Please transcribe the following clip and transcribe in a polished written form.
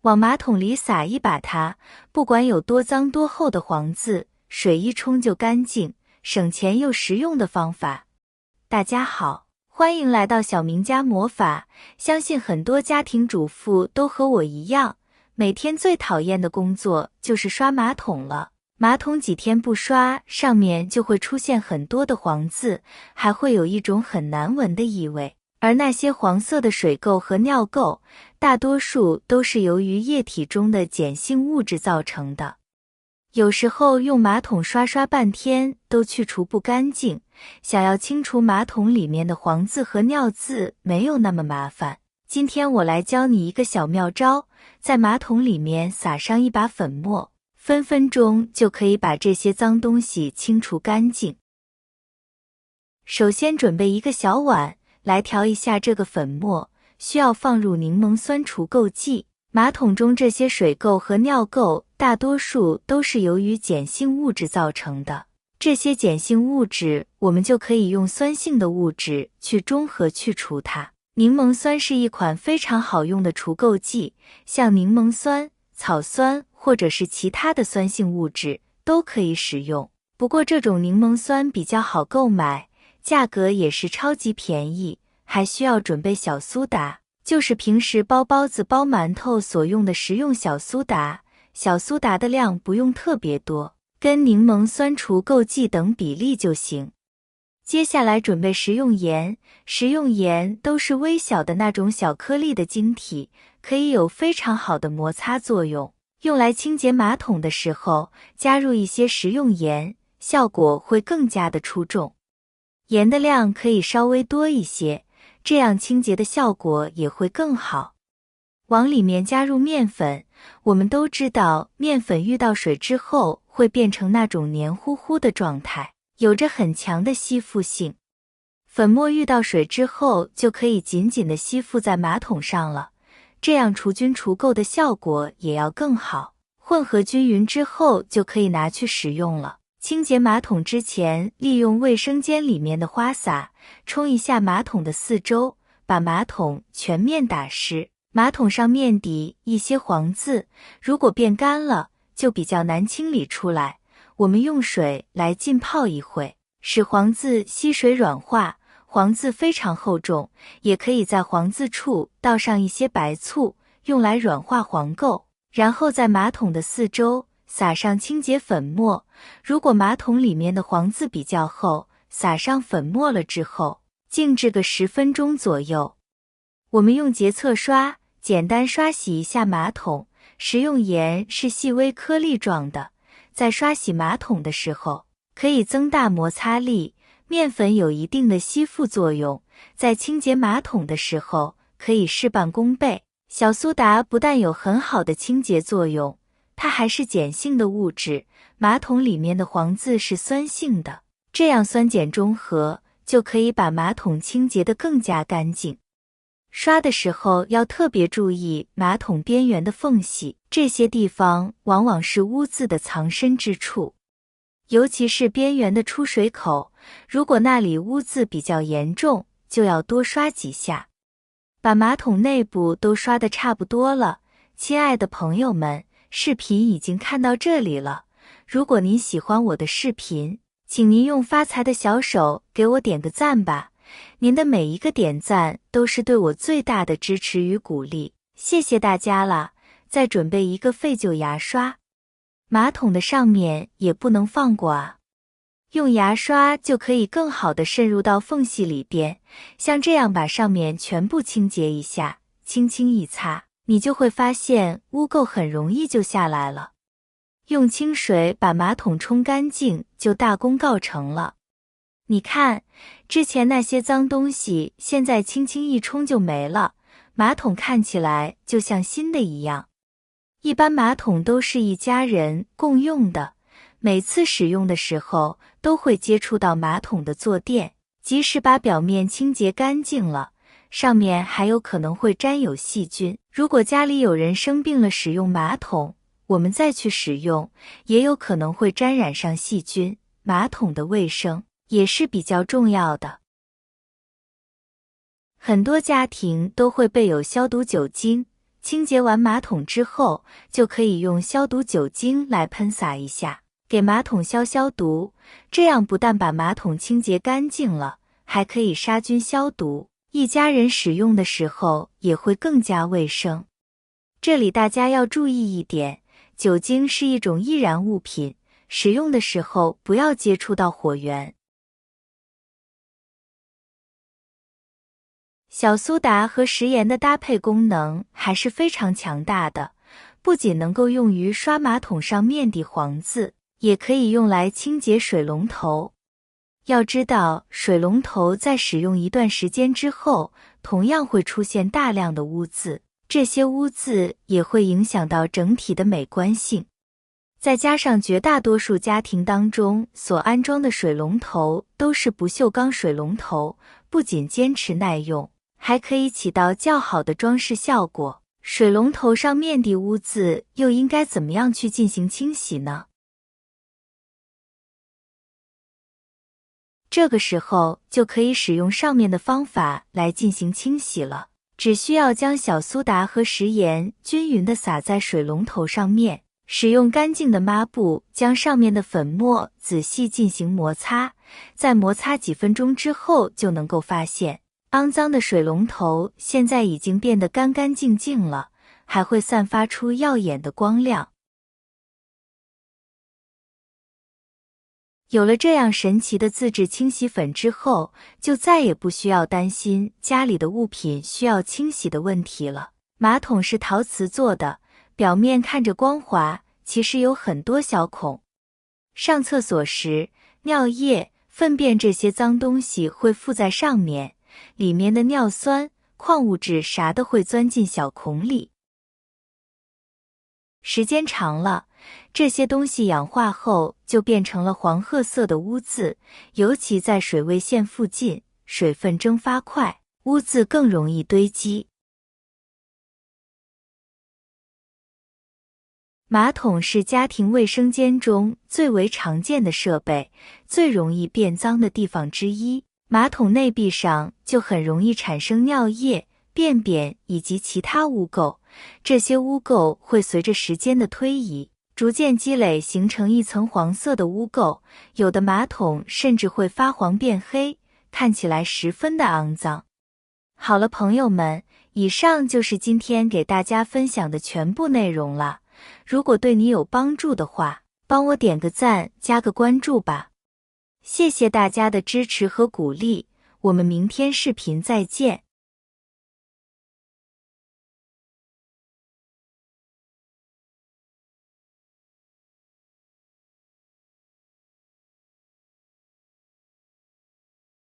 往马桶里撒一把它，不管有多脏多厚的黄渍，水一冲就干净，省钱又实用的方法。大家好，欢迎来到小明家魔法。相信很多家庭主妇都和我一样，每天最讨厌的工作就是刷马桶了。马桶几天不刷，上面就会出现很多的黄渍，还会有一种很难闻的异味。而那些黄色的水垢和尿垢，大多数都是由于液体中的碱性物质造成的。有时候用马桶刷半天都去除不干净，想要清除马桶里面的黄渍和尿渍没有那么麻烦。今天我来教你一个小妙招，在马桶里面撒上一把粉末，分分钟就可以把这些脏东西清除干净。首先准备一个小碗，来调一下这个粉末，需要放入柠檬酸除垢剂。马桶中这些水垢和尿垢大多数都是由于碱性物质造成的，这些碱性物质我们就可以用酸性的物质去中和去除它。柠檬酸是一款非常好用的除垢剂，像柠檬酸、草酸或者是其他的酸性物质都可以使用。不过这种柠檬酸比较好购买，价格也是超级便宜，还需要准备小苏打，就是平时包包子包馒头所用的食用小苏打。小苏打的量不用特别多，跟柠檬酸除垢剂等比例就行。接下来准备食用盐，食用盐都是微小的那种小颗粒的晶体，可以有非常好的摩擦作用。用来清洁马桶的时候，加入一些食用盐，效果会更加的出众。盐的量可以稍微多一些，这样清洁的效果也会更好。往里面加入面粉，我们都知道面粉遇到水之后会变成那种黏糊糊的状态，有着很强的吸附性。粉末遇到水之后就可以紧紧地吸附在马桶上了，这样除菌除垢的效果也要更好。混合均匀之后就可以拿去使用了。清洁马桶之前，利用卫生间里面的花洒冲一下马桶的四周，把马桶全面打湿。马桶上面底一些黄渍，如果变干了，就比较难清理出来。我们用水来浸泡一会，使黄渍吸水软化。黄渍非常厚重，也可以在黄渍处倒上一些白醋，用来软化黄垢。然后在马桶的四周撒上清洁粉末，如果马桶里面的黄渍比较厚，撒上粉末了之后，静置个10分钟左右。我们用洁厕刷简单刷洗一下马桶，食用盐是细微颗粒状的，在刷洗马桶的时候，可以增大摩擦力，面粉有一定的吸附作用，在清洁马桶的时候可以事半功倍。小苏打不但有很好的清洁作用，它还是碱性的物质，马桶里面的黄渍是酸性的，这样酸碱中和，就可以把马桶清洁得更加干净。刷的时候要特别注意马桶边缘的缝隙，这些地方往往是污渍的藏身之处，尤其是边缘的出水口，如果那里污渍比较严重，就要多刷几下。把马桶内部都刷得差不多了，亲爱的朋友们，视频已经看到这里了。如果您喜欢我的视频，请您用发财的小手给我点个赞吧。您的每一个点赞都是对我最大的支持与鼓励，谢谢大家了。再准备一个废旧牙刷，马桶的上面也不能放过啊。用牙刷就可以更好地渗入到缝隙里边，像这样把上面全部清洁一下，轻轻一擦，你就会发现污垢很容易就下来了。用清水把马桶冲干净，就大功告成了。你看，之前那些脏东西现在轻轻一冲就没了，马桶看起来就像新的一样。一般马桶都是一家人共用的，每次使用的时候都会接触到马桶的坐垫，即使把表面清洁干净了，上面还有可能会沾有细菌。如果家里有人生病了使用马桶，我们再去使用，也有可能会沾染上细菌。马桶的卫生也是比较重要的。很多家庭都会备有消毒酒精，清洁完马桶之后，就可以用消毒酒精来喷洒一下，给马桶消毒。这样不但把马桶清洁干净了，还可以杀菌消毒，一家人使用的时候也会更加卫生。这里大家要注意一点，酒精是一种易燃物品，使用的时候不要接触到火源。小苏打和食盐的搭配功能还是非常强大的，不仅能够用于刷马桶上面的黄渍，也可以用来清洁水龙头。要知道，水龙头在使用一段时间之后，同样会出现大量的污渍，这些污渍也会影响到整体的美观性。再加上绝大多数家庭当中所安装的水龙头都是不锈钢水龙头，不仅坚持耐用，还可以起到较好的装饰效果。水龙头上面的污渍又应该怎么样去进行清洗呢？这个时候就可以使用上面的方法来进行清洗了。只需要将小苏打和食盐均匀地撒在水龙头上面，使用干净的抹布将上面的粉末仔细进行摩擦，在摩擦几分钟之后就能够发现，肮脏的水龙头现在已经变得干干净净了，还会散发出耀眼的光亮。有了这样神奇的自制清洗粉之后，就再也不需要担心家里的物品需要清洗的问题了。马桶是陶瓷做的，表面看着光滑，其实有很多小孔。上厕所时，尿液、粪便这些脏东西会附在上面，里面的尿酸、矿物质啥的会钻进小孔里。时间长了，这些东西氧化后就变成了黄褐色的污渍，尤其在水位线附近，水分蒸发快，污渍更容易堆积。马桶是家庭卫生间中最为常见的设备，最容易变脏的地方之一。马桶内壁上就很容易产生尿液、便便以及其他污垢，这些污垢会随着时间的推移，逐渐积累形成一层黄色的污垢，有的马桶甚至会发黄变黑，看起来十分的肮脏。好了，朋友们，以上就是今天给大家分享的全部内容了。如果对你有帮助的话，帮我点个赞，加个关注吧。谢谢大家的支持和鼓励，我们明天视频再见。